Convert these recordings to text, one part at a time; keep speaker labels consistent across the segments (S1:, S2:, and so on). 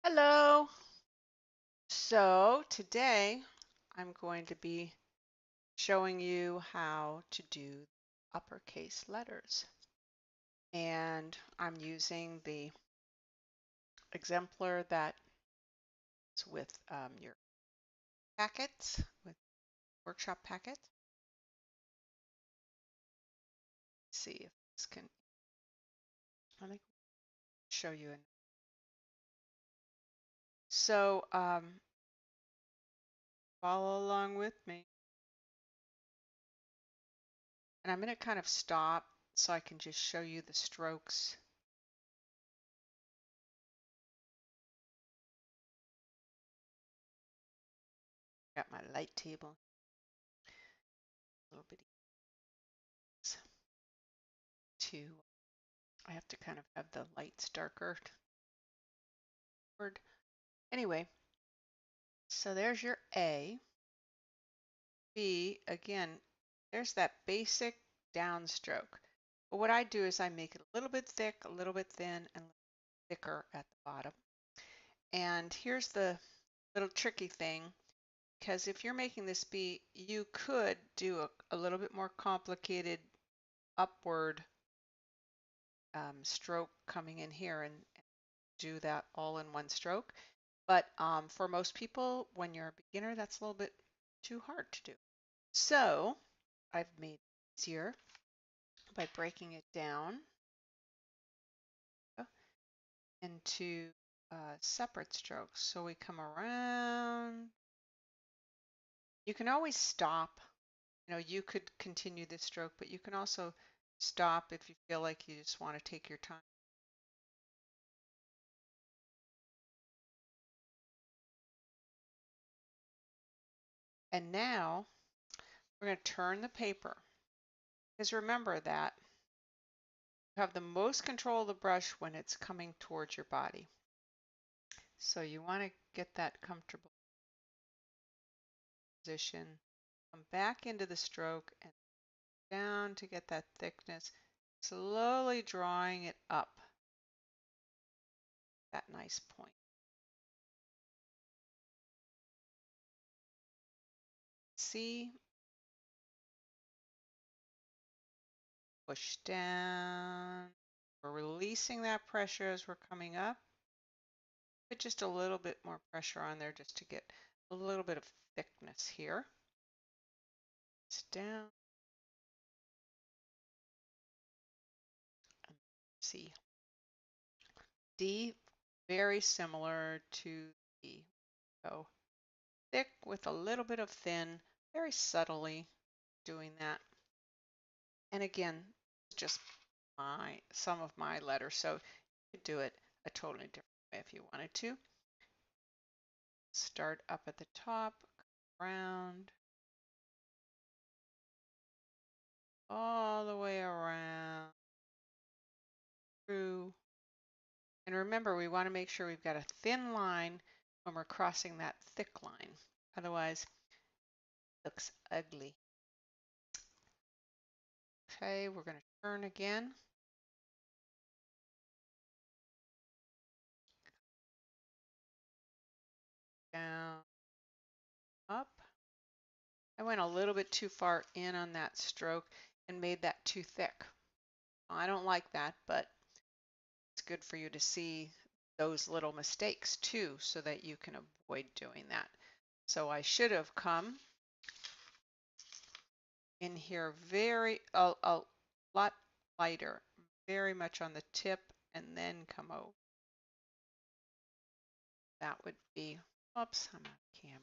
S1: Hello. So today I'm going to be showing you how to do uppercase letters. And I'm using the exemplar that's with your packets, with workshop packet. Let's see if this can, let me show you. So follow along with me. And I'm going to kind of stop so I can just show you the strokes. Got my light table. A little bit to, I have to kind of have the lights darker. Anyway, so there's your A. B, again, there's that basic downstroke. But what I do is I make it a little bit thick, a little bit thin, and thicker at the bottom. And here's the little tricky thing, because if you're making this B, you could do a little bit more complicated upward stroke coming in here and do that all in one stroke. But for most people, when you're a beginner, that's a little bit too hard to do. So I've made it easier by breaking it down into separate strokes. So we come around. You can always stop. You could continue this stroke, but you can also stop if you feel like you just want to take your time. And now we're going to turn the paper. Because remember that you have the most control of the brush when it's coming towards your body. So you want to get that comfortable position, come back into the stroke and down to get that thickness, slowly drawing it up that nice point. See, push down. We're releasing that pressure as we're coming up. Put just a little bit more pressure on there just to get a little bit of thickness here. It's down. See. D, very similar to E. So thick with a little bit of thin, very subtly doing that. And again, just some of my letters, so you could do it a totally different way if you wanted to. Start up at the top, around, all the way around, through. And remember, we want to make sure we've got a thin line when we're crossing that thick line. Otherwise, it looks ugly. Okay, we're going to turn again. Down, up. I went a little bit too far in on that stroke and made that too thick. I don't like that, but it's good for you to see those little mistakes too, so that you can avoid doing that. So I should have come in here a lot lighter, very much on the tip, and then come over. That would be, oops, I'm on camera.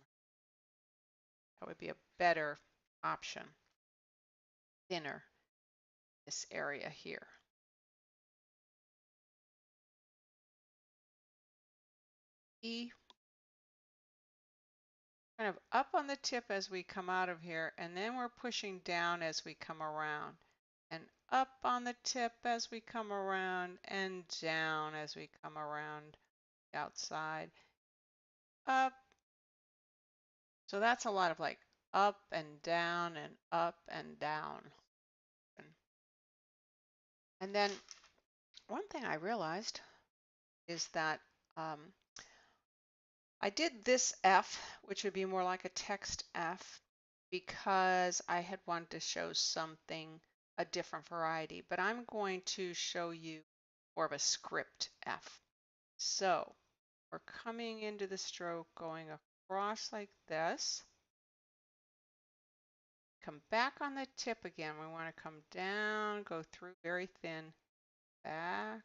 S1: That would be a better option. Thinner, this area here. E, kind of up on the tip as we come out of here, and then we're pushing down as we come around, and up on the tip as we come around, and down as we come around the outside, up. So that's a lot of like up and down and up and down. And then one thing I realized is that I did this F, which would be more like a text F, because I had wanted to show something, a different variety, but I'm going to show you more of a script F. So we're coming into the stroke, going across like this. Come back on the tip again. We want to come down, go through very thin, back.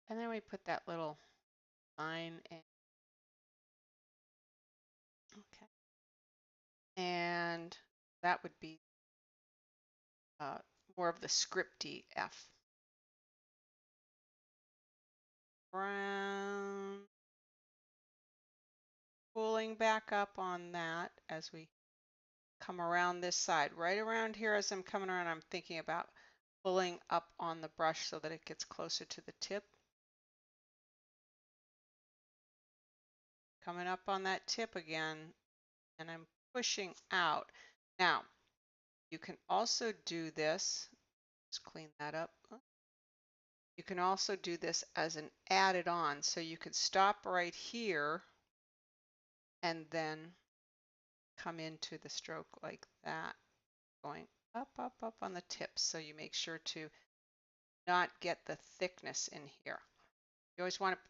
S1: And then we put that little line in. Okay. And that would be more of the scripty F. Round, pulling back up on that as we come around this side. Right around here as I'm coming around, I'm thinking about pulling up on the brush so that it gets closer to the tip. Coming up on that tip again, and I'm pushing out. Now, you can also do this, just clean that up. You can also do this as an added on. So you could stop right here and then come into the stroke like that, going up, up, up on the tips. So you make sure to not get the thickness in here. You always want to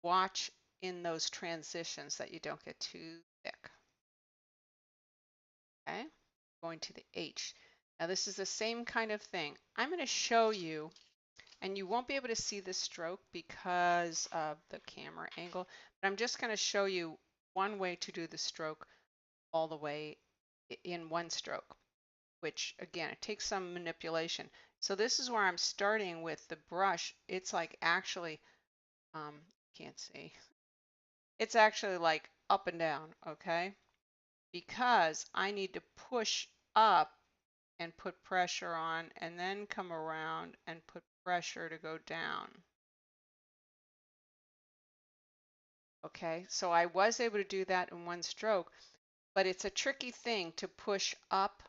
S1: watch in those transitions that you don't get too thick. Okay, going to the H. Now this is the same kind of thing. I'm going to show you, and you won't be able to see this stroke because of the camera angle, but I'm just going to show you one way to do the stroke all the way in one stroke, which again, it takes some manipulation. So this is where I'm starting with the brush. It's like actually, can't see. It's actually like up and down, okay? Because I need to push up and put pressure on and then come around and put pressure to go down. Okay, so I was able to do that in one stroke, but it's a tricky thing to push up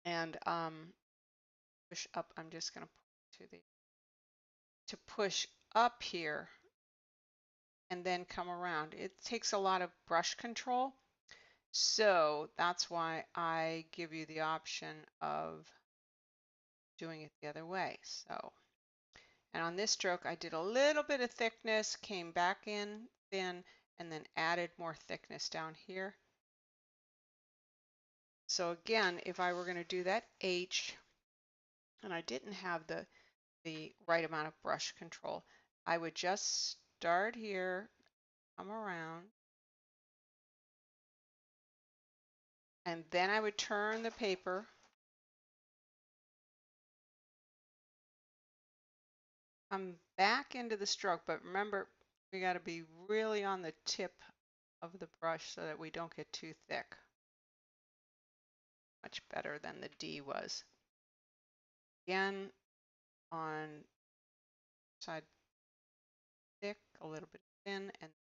S1: and push up. I'm just going to push up here and then come around. It takes a lot of brush control. So that's why I give you the option of doing it the other way. So, and on this stroke, I did a little bit of thickness, came back in thin, and then added more thickness down here. So again, if I were going to do that H, and I didn't have the right amount of brush control, I would just start here, come around, and then I would turn the paper, come back into the stroke, but remember, we got to be really on the tip of the brush so that we don't get too thick. Much better than the D was. Again, on side thick, a little bit thin, and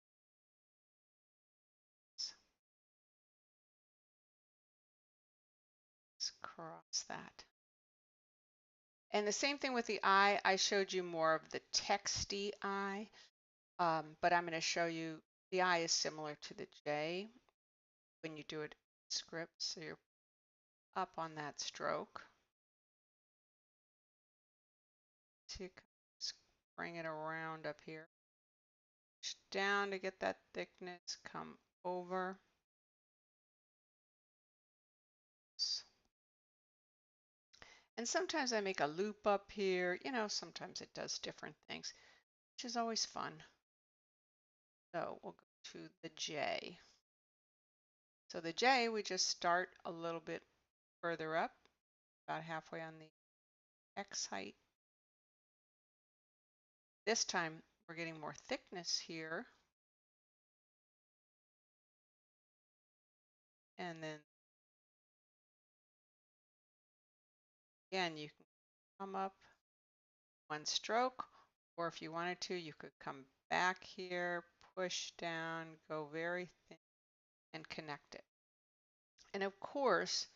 S1: cross that. And the same thing with the I. I showed you more of the texty I, but I'm going to show you the I is similar to the J when you do it in script. So you're up on that stroke to bring it around up here. Push down to get that thickness, come over. And sometimes I make a loop up here. You know, sometimes it does different things, which is always fun. So we'll go to the J. So the J, we just start a little bit further up, about halfway on the X height. This time we're getting more thickness here. And then again, you can come up one stroke, or if you wanted to, you could come back here, push down, go very thin, and connect it. And of course,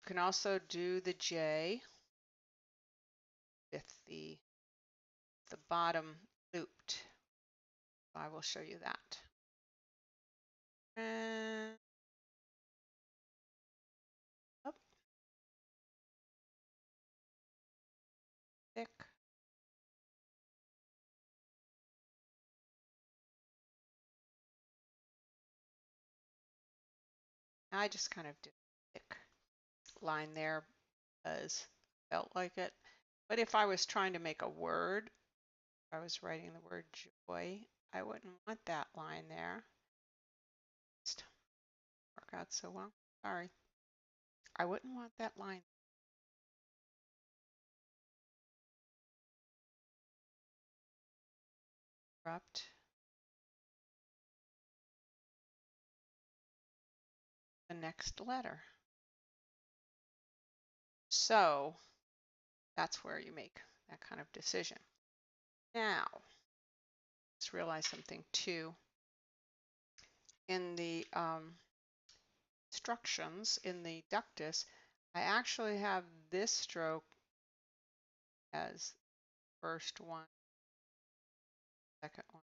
S1: you can also do the J with the bottom looped. I will show you that. And up, thick. I just kind of did a thick line there because I felt like it. But if I was trying to make a word, if I was writing the word joy, I wouldn't want that line there. Just work out so well. Sorry. I wouldn't want that line. Abrupt. The next letter. So that's where you make that kind of decision. Now, let's realize something too. In the instructions in the ductus, I actually have this stroke as first one, second one,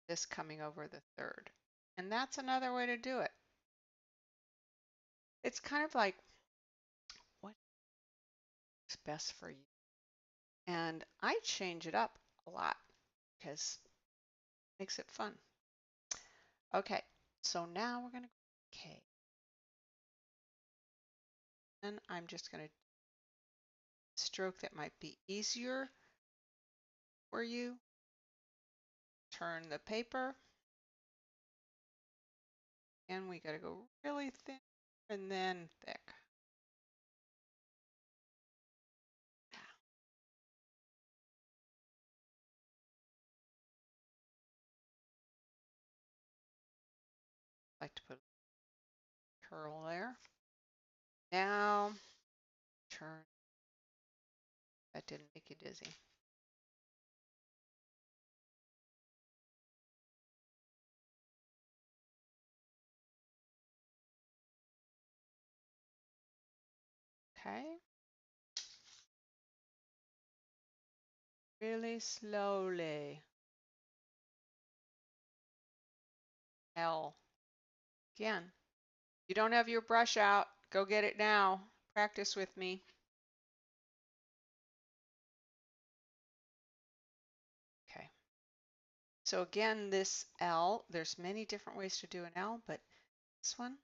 S1: this coming over the third. And that's another way to do it. It's kind of like what's best for you. And I change it up a lot because it makes it fun. Okay, so now we're going to go K. And I'm just going to stroke that might be easier for you. Turn the paper. And we got to go really thin and then thick. I like to put a curl there. Now turn. That didn't make you dizzy. Okay. Really slowly. L. Again, you don't have your brush out. Go get it now. Practice with me. Okay. So again, this L, there's many different ways to do an L, but this one,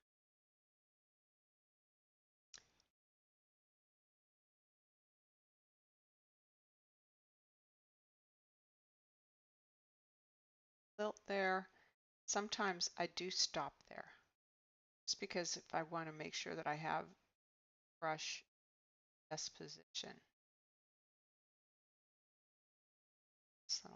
S1: lilt there. Sometimes I do stop there, just because if I want to make sure that I have brush best position. So,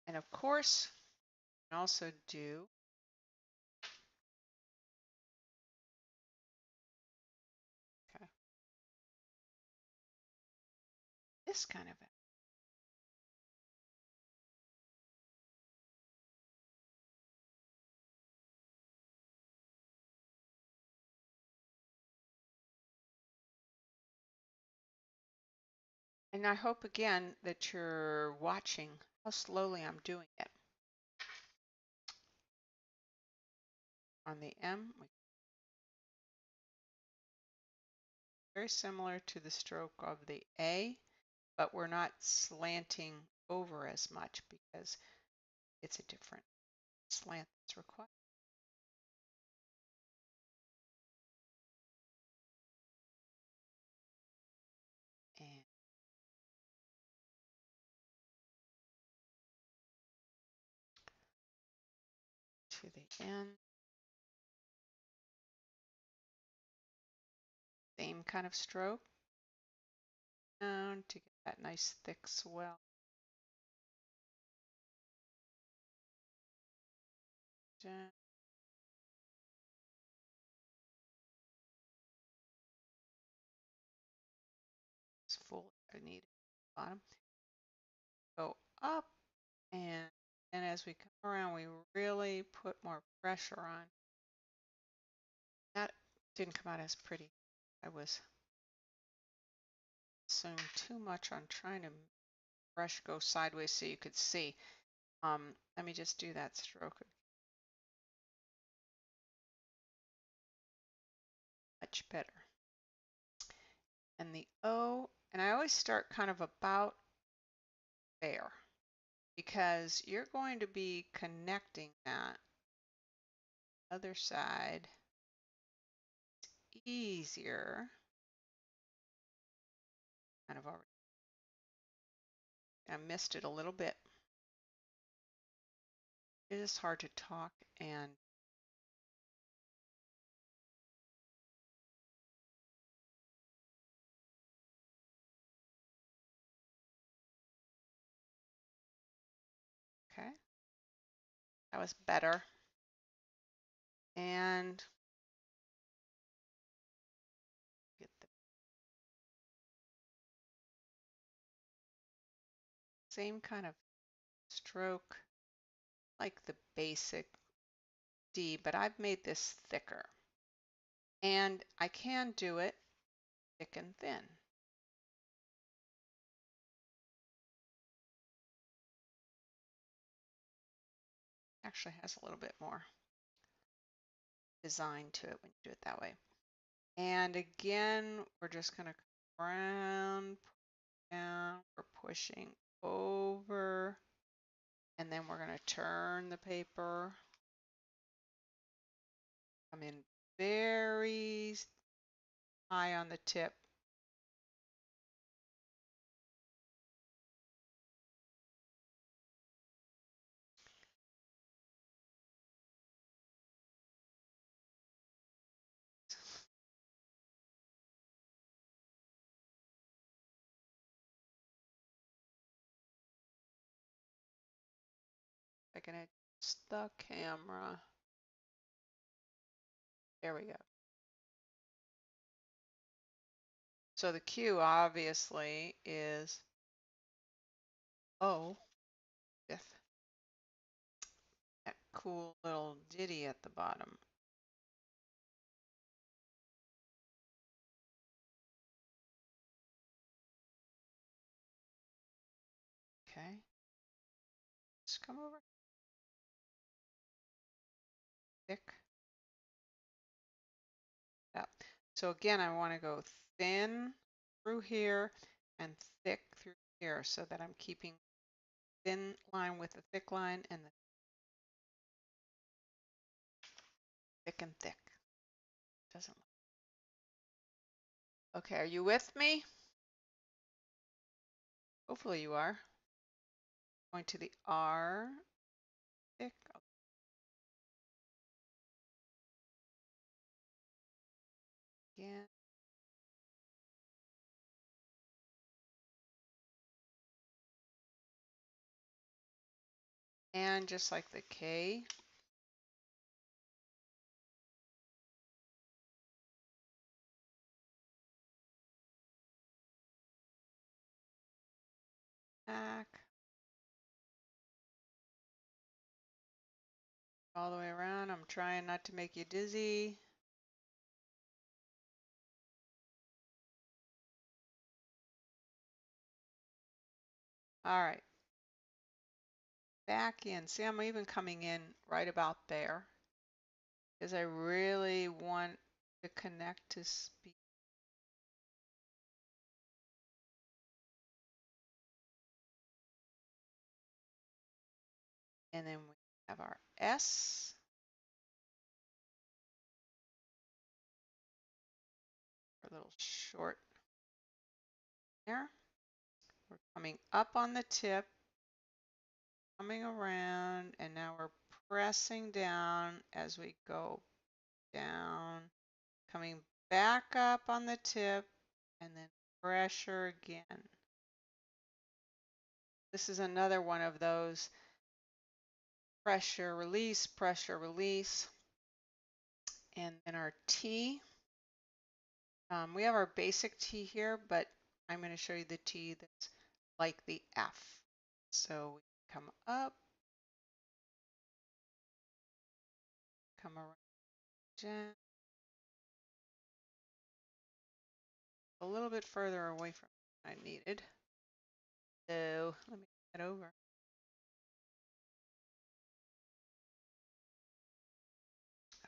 S1: and of course, you can also do this kind of it. And I hope again that you're watching how slowly I'm doing it. On the M, very similar to the stroke of the A, but we're not slanting over as much because it's a different slant that's required. And to the end, same kind of stroke down to get that nice thick swell. Down. It's full. I need bottom. Go up, and as we come around, we really put more pressure on. That didn't come out as pretty. I was zoom too much on trying to brush go sideways so you could see. Let me just do that stroke. Much better. And the O, and I always start kind of about there because you're going to be connecting that other side easier. Kind of already. I missed it a little bit. It is hard to talk and okay. That was better. And get the same kind of stroke like the basic D, but I've made this thicker. And I can do it thick and thin. Actually has a little bit more design to it when you do it that way. And again, we're just going to come around, down, we're pushing over, and then we're going to turn the paper. Come in very high on the tip. I can adjust the camera. There we go. So the Q obviously is O with that cool little ditty at the bottom. Okay. Just come over. Thick. Up. So again, I want to go thin through here and thick through here so that I'm keeping thin line with the thick line and the thick and thick. Doesn't look. Okay, are you with me? Hopefully you are. Going to the R, thick. Again. And just like the K. Back. All the way around. I'm trying not to make you dizzy. All right. Back in. See, I'm even coming in right about there because I really want to connect to speed. And then we have our S. Our little short there. We're coming up on the tip, coming around, and now we're pressing down as we go down, coming back up on the tip, and then pressure again. This is another one of those pressure, release, and then our T. We have our basic T here, but I'm going to show you the T that's like the F. So we come up, come around, a little bit further away from I needed. So let me head over.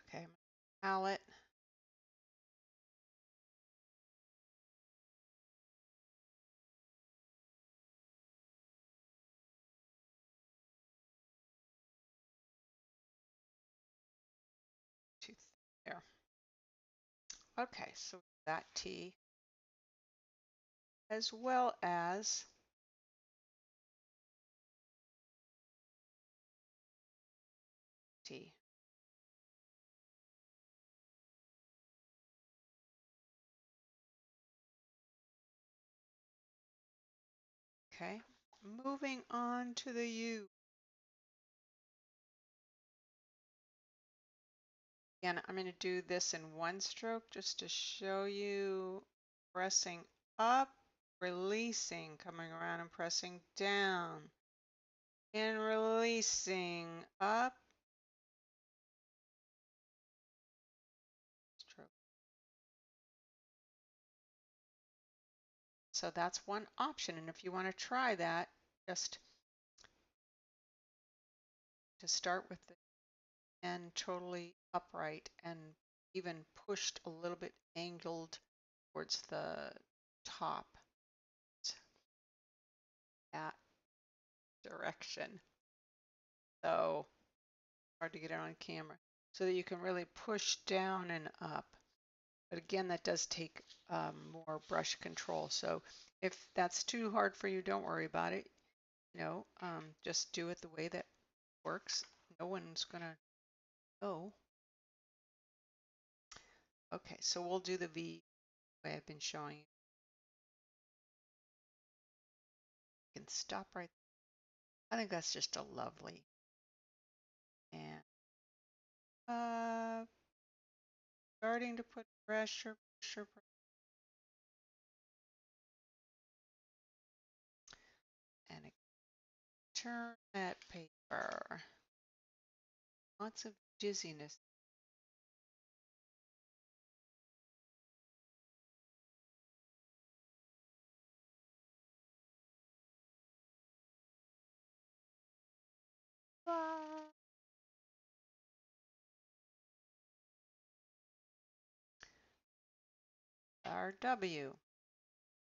S1: Okay, palette. Too there. Okay, so that T as well as T. Okay, moving on to the U. Again, I'm going to do this in one stroke just to show you pressing up, releasing, coming around and pressing down, and releasing up, stroke. So that's one option. And if you want to try that, just to start with the end totally upright and even pushed a little bit angled towards the top, that direction. So hard to get it on camera. So that you can really push down and up. But again, that does take more brush control. So if that's too hard for you, don't worry about it. Just do it the way that works. No one's gonna know. Okay, so we'll do the V way I've been showing you. You can stop right there. I think that's just a lovely. And starting to put pressure. And turn that paper. Lots of dizziness. RW.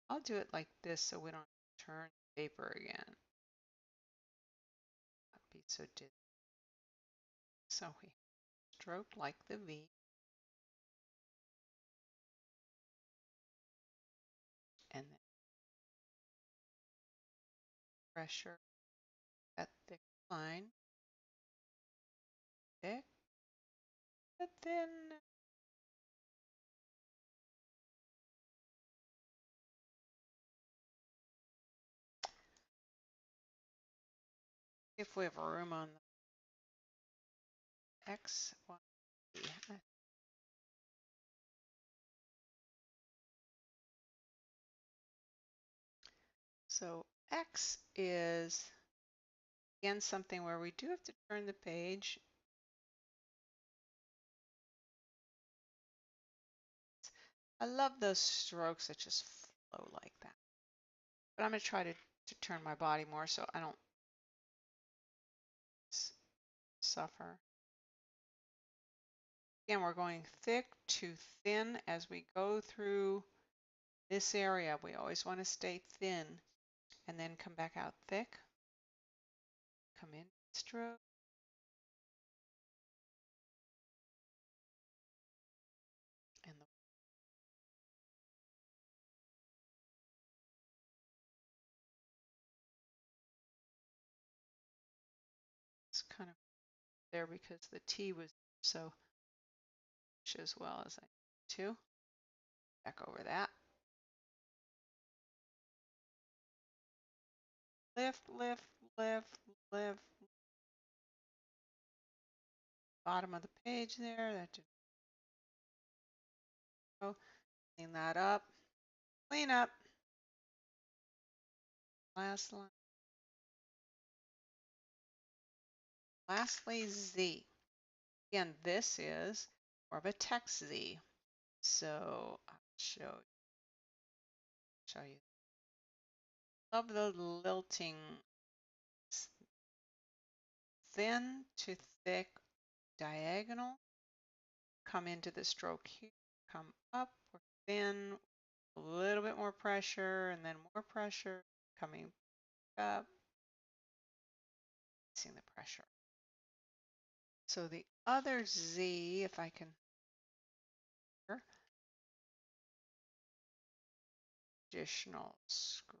S1: I'll do it like this so we don't turn the paper again. Not be so dizzy. So we stroke like the V. And then pressure that thick line. Thick, but thin. If we have room on the X, Y, Z. So X is, again, something where we do have to turn the page. I love those strokes that just flow like that. But I'm going to try to turn my body more so I don't suffer. Again, we're going thick to thin as we go through this area. We always want to stay thin and then come back out thick. Come in, stroke. And it's kind of there because the T was so as well as I need to. Back over that. Lift, lift, lift, lift. Bottom of the page there. That just go. Clean that up. Clean up. Last line. Lastly, Z. Again, this is more of a text Z. So I'll show you. love the lilting, thin to thick, diagonal. Come into the stroke here, come up, or thin, a little bit more pressure, and then more pressure, coming up, seeing the pressure. So the other Z, if I can, additional screw.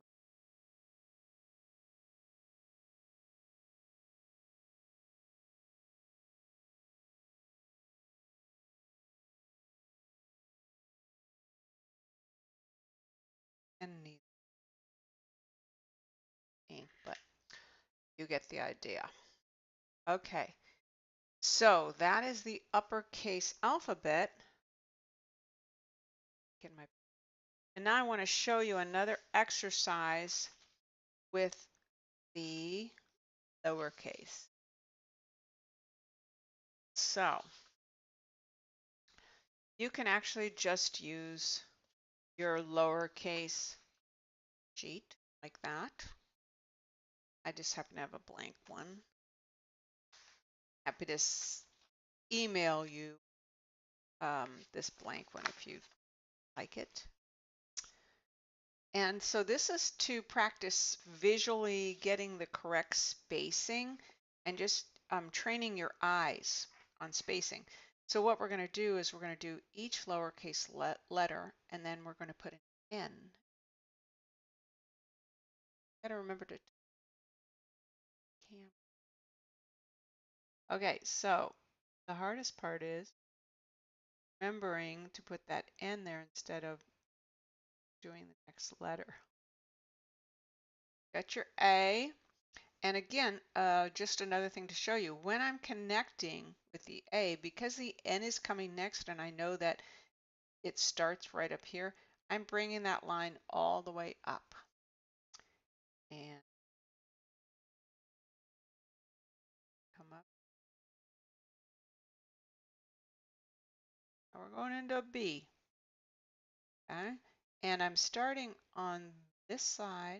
S1: And need ink, but you get the idea. Okay, so that is the uppercase alphabet. And now I want to show you another exercise with the lowercase. So you can actually just use your lowercase sheet like that. I just happen to have a blank one. Happy to email you this blank one if you like it. And so this is to practice visually getting the correct spacing and just training your eyes on spacing. So what we're going to do is we're going to do each lowercase letter, and then we're going to put an N. Got to remember to Okay, so the hardest part is remembering to put that N there instead of doing the next letter. Got your A. And again, just another thing to show you, when I'm connecting with the A, because the N is coming next and I know that it starts right up here, I'm bringing that line all the way up. And come up. Now we're going into a B. Okay? And I'm starting on this side.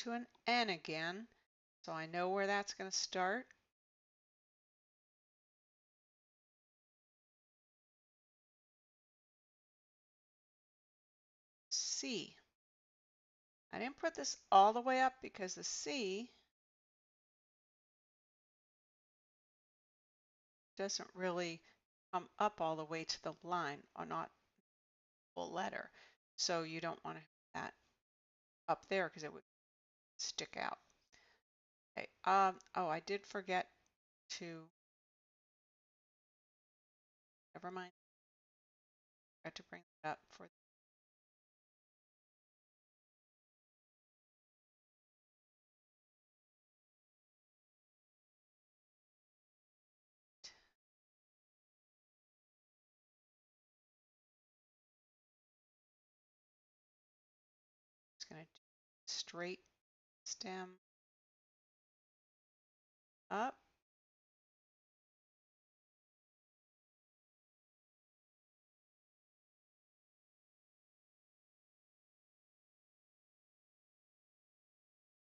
S1: To an N again. So I know where that's going to start. C. I didn't put this all the way up because the C doesn't really come up all the way to the line, or not full letter. So you don't want to have that up there because it would stick out. Okay. Oh, I did forget to, never mind. I got to bring that up for it's going to do straight stem up.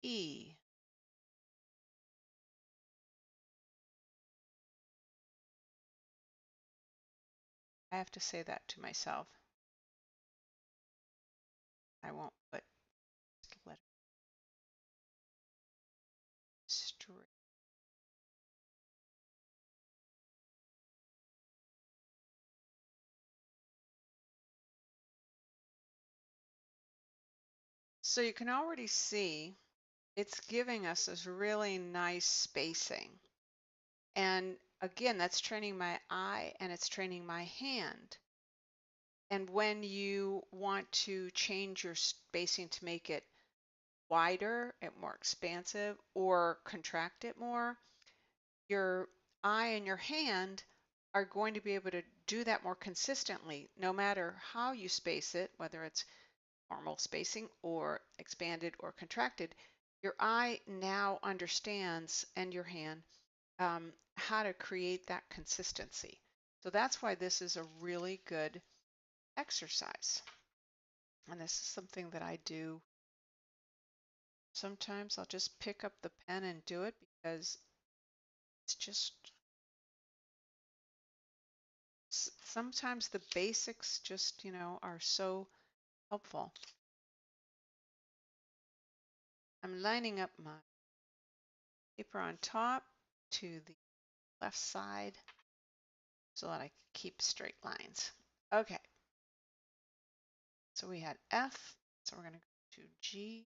S1: E. I have to say that to myself. I won't put letter straight. So you can already see it's giving us this really nice spacing. And again, that's training my eye and it's training my hand. And when you want to change your spacing to make it wider and more expansive or contract it more, your eye and your hand are going to be able to do that more consistently, no matter how you space it, whether it's normal spacing or expanded or contracted. Your eye now understands, and your hand, how to create that consistency. So that's why this is a really good exercise. And this is something that I do. Sometimes I'll just pick up the pen and do it because it's just sometimes the basics just, are so helpful. I'm lining up my paper on top to the left side so that I can keep straight lines. Okay, so we had F, so we're going to go to G.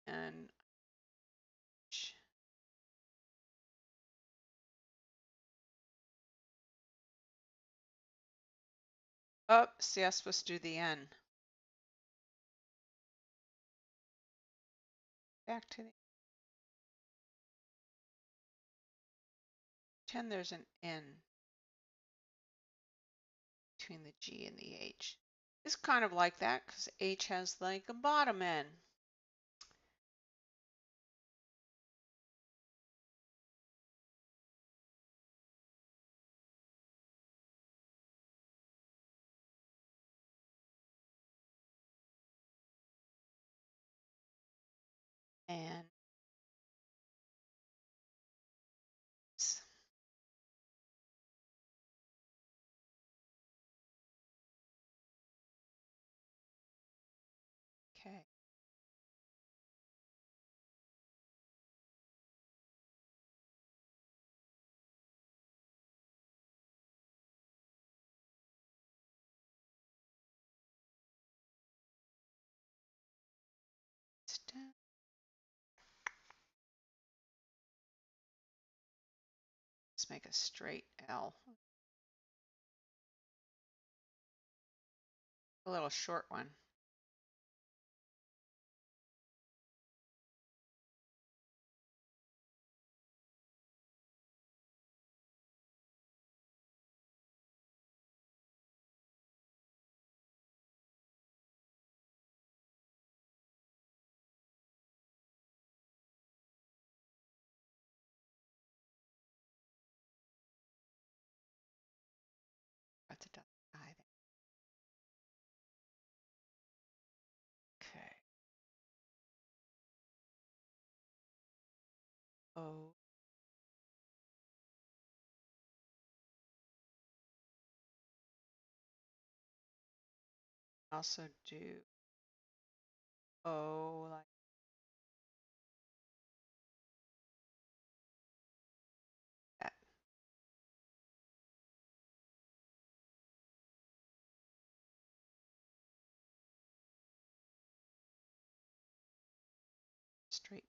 S1: And H. Oh, see, I was supposed to do the N. Back to the 10, there's an N between the G and the H. It's kind of like that because H has like a bottom N. And okay. Let's make a straight L. A little short one. Got the I there. Okay. O. Also do O like that. Straight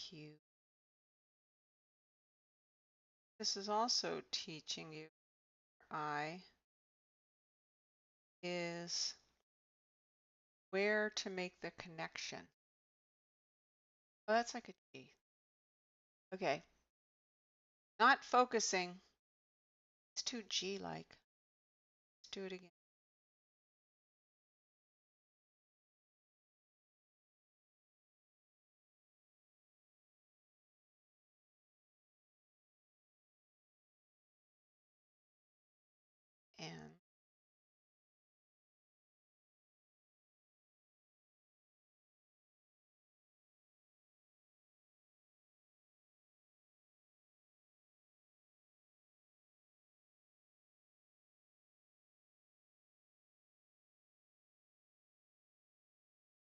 S1: Q. This is also teaching you I is where to make the connection. Oh, that's like a G. Okay. Not focusing. It's too G-like. Let's do it again. And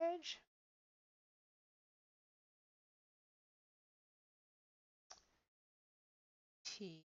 S1: edge. T.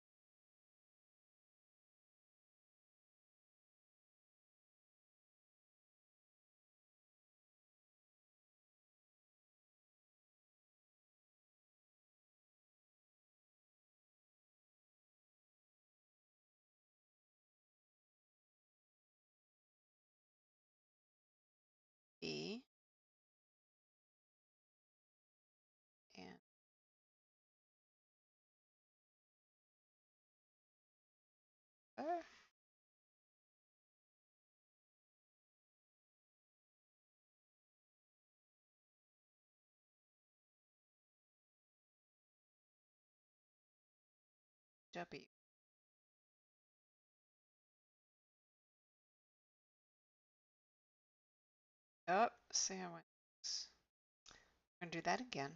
S1: W. Oh, see, I went. I'm going to do that again.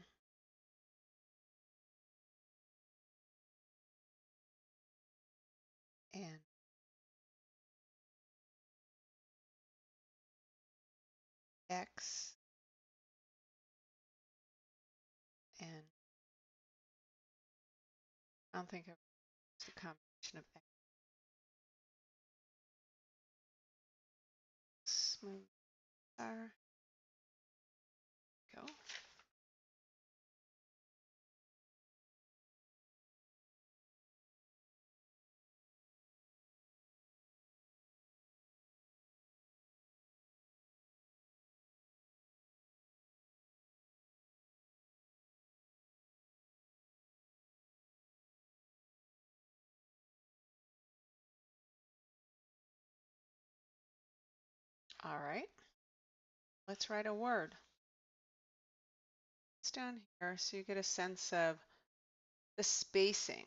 S1: And X and I don't think I've used the combination of X. Smooth. There. Go. All right. Let's write a word. It's down here so you get a sense of the spacing.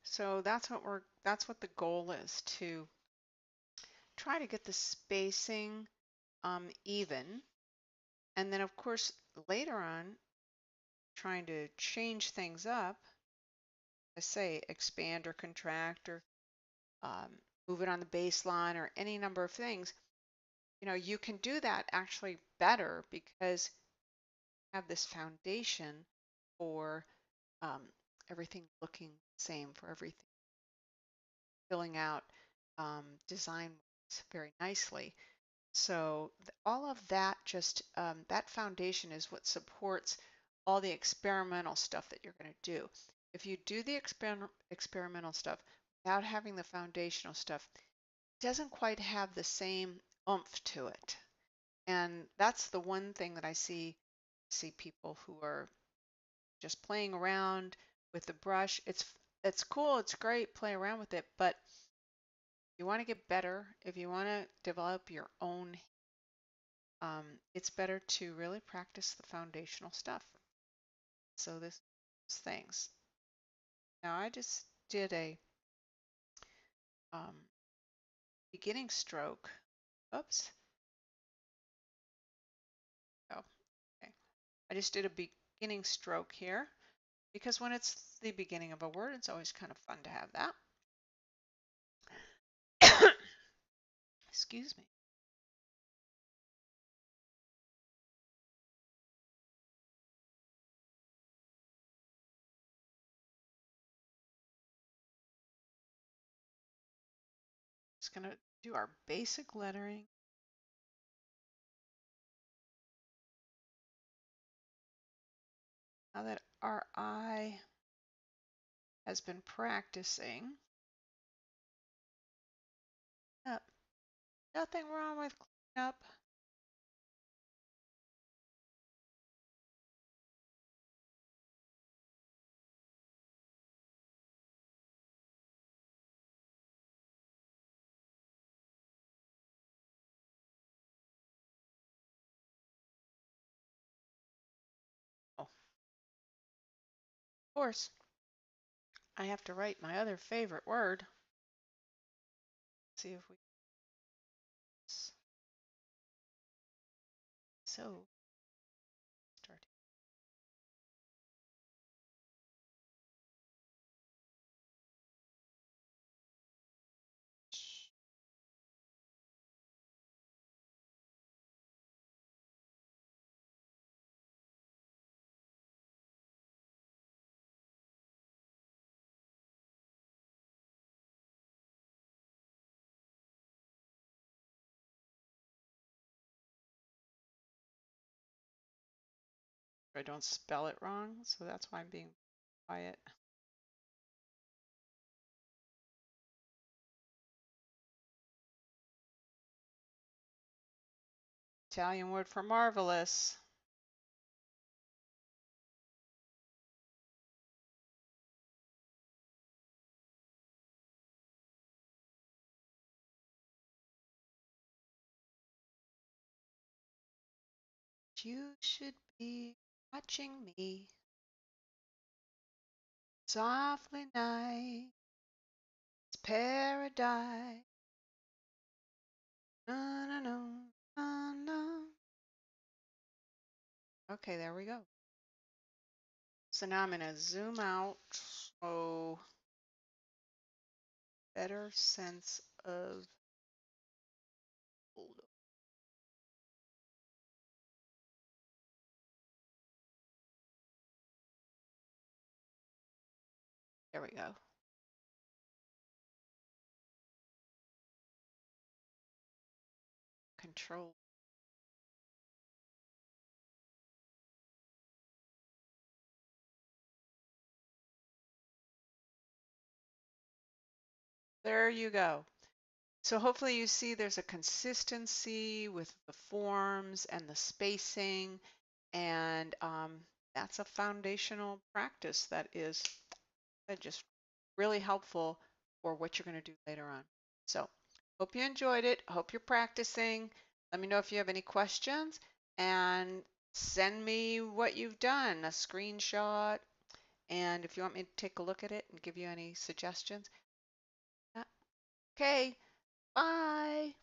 S1: So that's what the goal is, to try to get the spacing even. And then of course later on, trying to change things up, I say expand or contract or um, move it on the baseline or any number of things. You can do that actually better because you have this foundation for um, everything looking the same, for everything filling out design very nicely. So all of that, just that foundation is what supports all the experimental stuff that you're going to do. If you do the experimental stuff without having the foundational stuff, it doesn't quite have the same oomph to it. And that's the one thing that I see people who are just playing around with the brush. It's cool, it's great, play around with it, but you want to get better, if you want to develop your own, it's better to really practice the foundational stuff. So this things. Now I just did a um, beginning stroke. Oops. Oh, okay. I just did a beginning stroke here because when it's the beginning of a word, it's always kind of fun to have that. Excuse me. Just going to do our basic lettering. Now that our eye has been practicing, up, nothing wrong with cleaning up. Oh, of course, I have to write my other favorite word. Let's see if we so start. I don't spell it wrong, so that's why I'm being quiet. Italian word for marvelous. You should be watching me softly night. It's paradise. No, no, no, no, no. Okay, there we go. So now I'm going to zoom out so better sense of. There we go. Control. There you go. So hopefully you see there's a consistency with the forms and the spacing, and that's a foundational practice that is just really helpful for what you're going to do later on. So hope you enjoyed it. Hope you're practicing. Let me know if you have any questions and send me what you've done, a screenshot, and if you want me to take a look at it and give you any suggestions. Okay, bye.